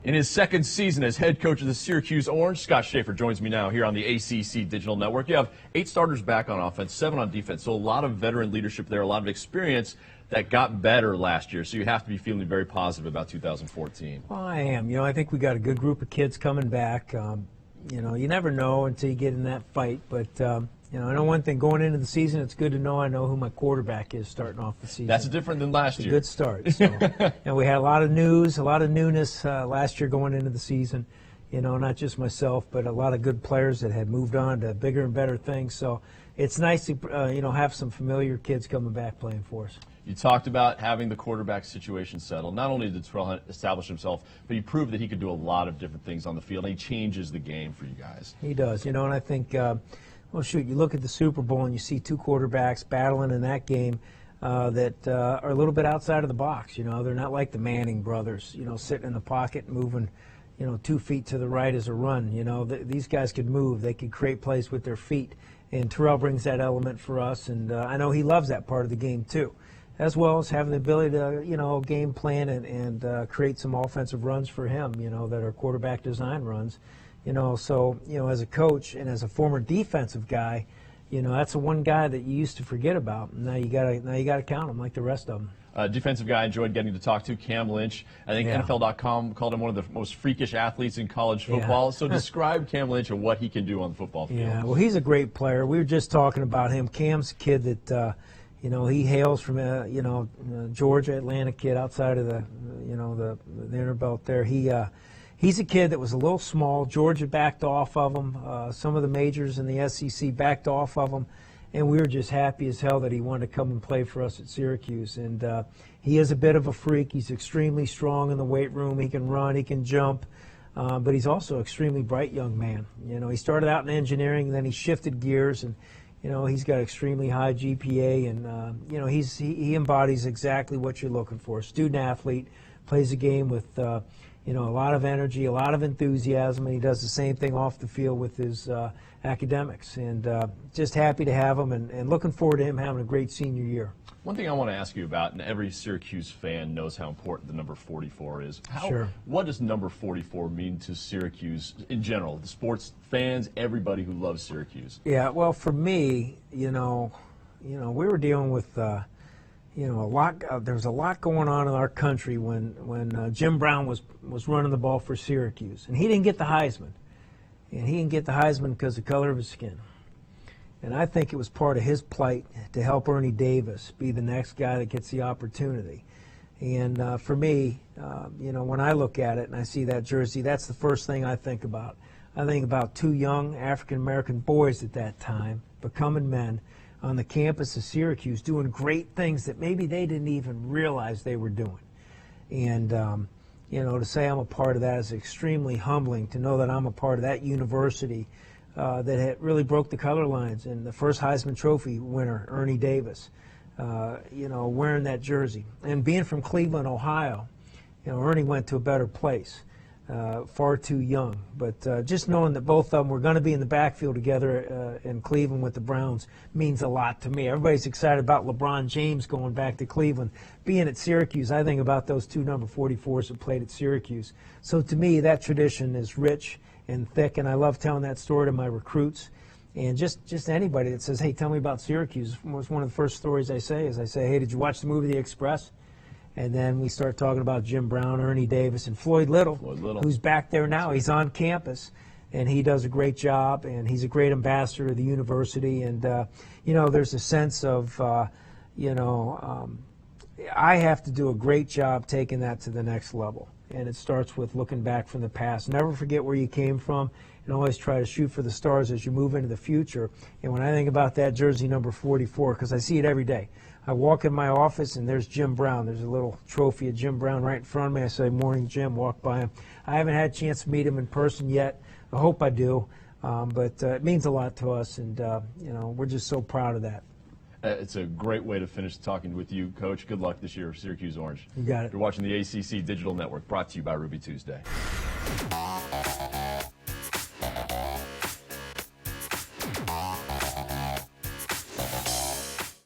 In his second season as head coach of the Syracuse Orange, Scott Shafer joins me now here on the ACC Digital Network. You have 8 starters back on offense, 7 on defense, so a lot of veteran leadership there, a lot of experience that got better last year. So you have to be feeling very positive about 2014. Well, I am. I think we got a good group of kids coming back. You never know until you get in that fight. But, I know one thing, going into the season, it's good to know I know who my quarterback is starting off the season. That's different than last year. It's a good start. So, we had a lot of news, a lot of newness last year going into the season. Not just myself, but a lot of good players that had moved on to bigger and better things. So it's nice to, have some familiar kids coming back playing for us. You talked about having the quarterback situation settled. Not only did Terrel Hunt establish himself, but he proved that he could do a lot of different things on the field, and he changes the game for you guys. He does, and I think, you look at the Super Bowl and you see 2 quarterbacks battling in that game that are a little bit outside of the box. They're not like the Manning brothers, sitting in the pocket, moving, 2 feet to the right as a run. These guys could move. They could create plays with their feet. And Terrell brings that element for us, and I know he loves that part of the game too, as well as having the ability to, game plan and create some offensive runs for him, that are quarterback design runs. So, as a coach and as a former defensive guy, that's the one guy that you used to forget about. Now you gotta count him like the rest of them. Defensive guy I enjoyed getting to talk to, Cam Lynch. I think NFL.com called him one of the most freakish athletes in college football. Yeah. So describe Cam Lynch and what he can do on the football field. Yeah, well, he's a great player. We were just talking about him. Cam's a kid that, he hails from, Georgia, Atlanta kid outside of the inner belt there. He's a kid that was a little small. Georgia backed off of him. Some of the majors in the SEC backed off of him. And we were just happy as hell that he wanted to come and play for us at Syracuse. And he is a bit of a freak. He's extremely strong in the weight room. He can run. He can jump. But he's also an extremely bright young man. He started out in engineering, and then he shifted gears. And, he's got extremely high GPA. And, he embodies exactly what you're looking for. A student athlete, plays a game with a lot of energy, a lot of enthusiasm, and he does the same thing off the field with his academics. And just happy to have him and looking forward to him having a great senior year. One thing I want to ask you about, and every Syracuse fan knows how important the number 44 is. Sure. What does number 44 mean to Syracuse in general, the sports fans, everybody who loves Syracuse? Yeah, well, for me, we were dealing with a lot. There was a lot going on in our country when Jim Brown was running the ball for Syracuse, and he didn't get the Heisman, and he didn't get the Heisman because of the color of his skin. And I think it was part of his plight to help Ernie Davis be the next guy that gets the opportunity. And for me, when I look at it and I see that jersey, that's the first thing I think about. I think about 2 young African-American boys at that time becoming men on the campus of Syracuse doing great things that maybe they didn't even realize they were doing. And, to say I'm a part of that is extremely humbling, to know that I'm a part of that university that had really broke the color lines. And the first Heisman Trophy winner, Ernie Davis, wearing that jersey. And being from Cleveland, Ohio, Ernie went to a better place. Far too young. But just knowing that both of them were going to be in the backfield together in Cleveland with the Browns means a lot to me. Everybody's excited about LeBron James going back to Cleveland. Being at Syracuse, I think about those 2 number 44s that played at Syracuse. So to me, that tradition is rich and thick, and I love telling that story to my recruits. And just anybody that says, hey, tell me about Syracuse, was one of the first stories I say, hey, did you watch the movie The Express? And then we start talking about Jim Brown, Ernie Davis, and Floyd Little, who's back there now. He's on campus, and he does a great job, and he's a great ambassador of the university. And, there's a sense of, I have to do a great job taking that to the next level. And it starts with looking back from the past. Never forget where you came from, and always try to shoot for the stars as you move into the future. And when I think about that jersey number 44, because I see it every day, I walk in my office and there's Jim Brown. There's a little trophy of Jim Brown right in front of me. I say, morning, Jim, walk by him. I haven't had a chance to meet him in person yet. I hope I do. But it means a lot to us, and, we're just so proud of that. It's a great way to finish talking with you, Coach. Good luck this year, Syracuse Orange. You got it. You're watching the ACC Digital Network, brought to you by Ruby Tuesday.